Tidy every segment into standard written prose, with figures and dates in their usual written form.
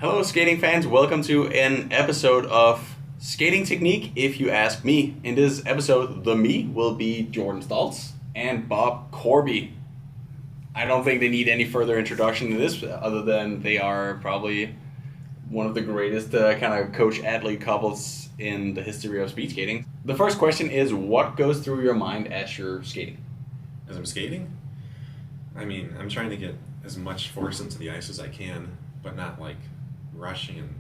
Hello, skating fans. Welcome to an episode of Skating Technique, if you ask me. In this episode, the me will be Jordan STOLZ and Bob Corby. I don't think they need any further introduction to this, other than they are probably one of the greatest kind of coach-athlete couples in the history of speed skating. The first question is, what goes through your mind as you're skating? As I'm skating? I mean, I'm trying to get as much force into the ice as I can, but not like rushing and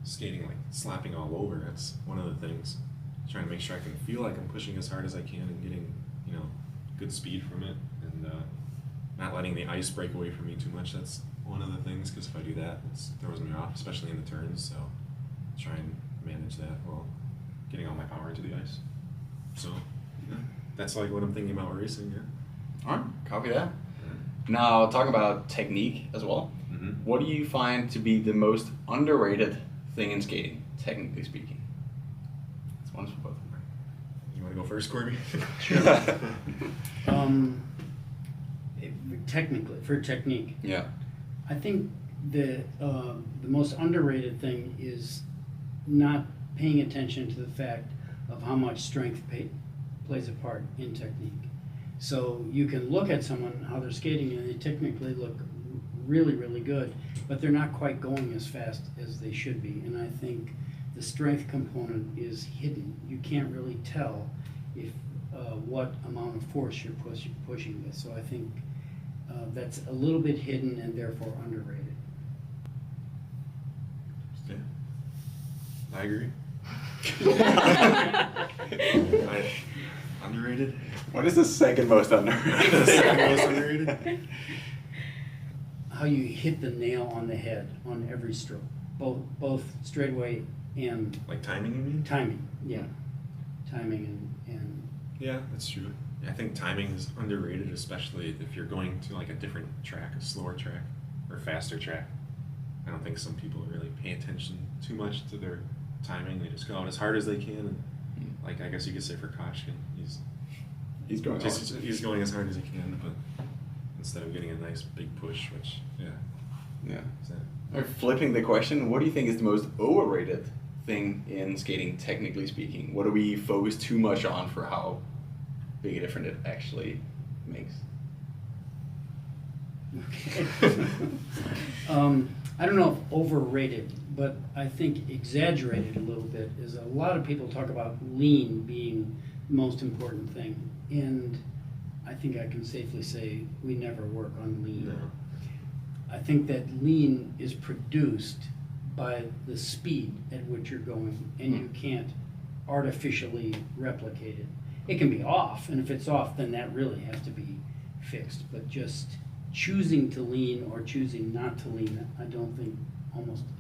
skating, like slapping all over. That's one of the things. Trying to make sure I can feel like I'm pushing as hard as I can and getting, good speed from it, and not letting the ice break away from me too much. That's one of the things, because if I do that, it throws me off, especially in the turns. So try and manage that while getting all my power into the ice. So yeah, that's like what I'm thinking about racing. Yeah. All right, copy that. Now, talking about technique as well, what do you find to be the most underrated thing in skating, technically speaking? This one's for both of them. You want to go first, Corby? Sure. For technique, Yeah. I think the most underrated thing is not paying attention to the fact of how much strength plays a part in technique. So you can look at someone, how they're skating, and they technically look really, really good, but they're not quite going as fast as they should be. And I think the strength component is hidden. You can't really tell if what amount of force you're pushing with. So I think that's a little bit hidden and therefore underrated. Yeah. I agree. Underrated? What is the second most underrated? The second most underrated? How you hit the nail on the head on every stroke, both straightaway and Like timing, you mean? timing. Yeah, timing and Yeah, that's true. I think timing is underrated, especially if you're going to like a different track, a slower track or faster track. I don't think some people really pay attention too much to their timing. They just go out as hard as they can, and like I guess you could say for Koshkin, He's going hard. he's going as hard as he can, but instead of getting a nice big push, which Yeah. is that. All right, flipping the question, what do you think is the most overrated thing in skating, technically speaking? What do we focus too much on for how big a difference it actually makes? I don't know if overrated, but I think exaggerated a little bit is a lot of people talk about lean being the most important thing, and I think I can safely say we never work on lean. No. I think that lean is produced by the speed at which you're going, and you can't artificially replicate it. It can be off, and if it's off, then that really has to be fixed. But just choosing to lean or choosing not to lean, I don't think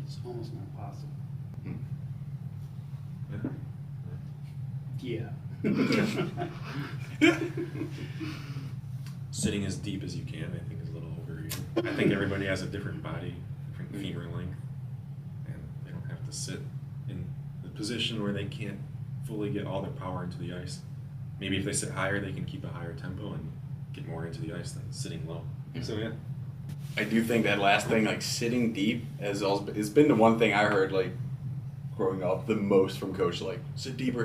it's almost not possible. Yeah. Yeah. Sitting as deep as you can, I think, is a little overrated. I think everybody has a different body, different femur length, and they don't have to sit in the position where they can't fully get all their power into the ice. Maybe if they sit higher, they can keep a higher tempo and get more into the ice than sitting low. So yeah. I do think that last thing, like sitting deep, has also it's been the one thing I heard like growing up the most from coach, like sit deeper,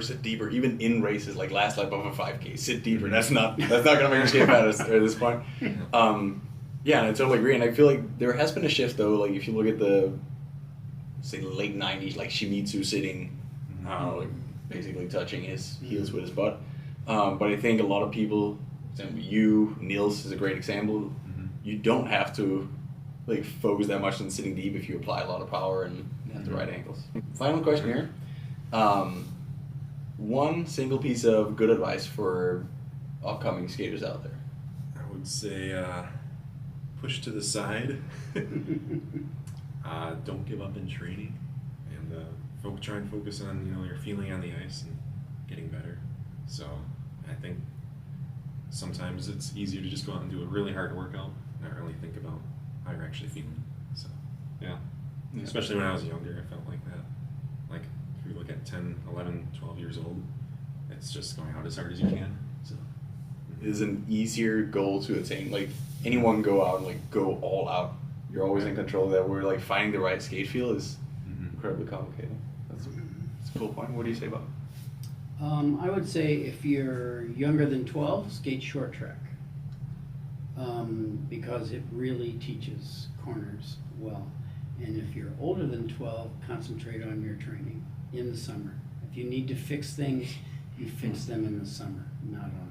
even in races, like last lap of a 5K, sit deeper. That's not gonna make your skate better at this point. Yeah, and I totally agree. And I feel like there has been a shift though. Like if you look at the say late '90s, like Shimizu sitting, like basically touching his heels with his butt. But I think a lot of people, for example, Niels is a great example. You don't have to like focus that much on sitting deep if you apply a lot of power and at the right angles. Final question here. One single piece of good advice for upcoming skaters out there. I would say push to the side. Don't give up in training, and try and focus on your feeling on the ice and getting better. So I think sometimes it's easier to just go out and do a really hard workout, not really think about how you're actually feeling. So yeah. Especially when I was younger, I felt like that. Like if you look at 10, 11, 12 years old, it's just going out as hard as you can. So It is an easier goal to attain. Like anyone can go out and like go all out you're always in control of that. Where like finding the right skate feel is Mhm. incredibly complicated. That's a cool point. What do you say about? I would say if you're younger than 12, skate short track. Because it really teaches corners well. And if you're older than 12, concentrate on your training in the summer. If you need to fix things, you fix them in the summer, not on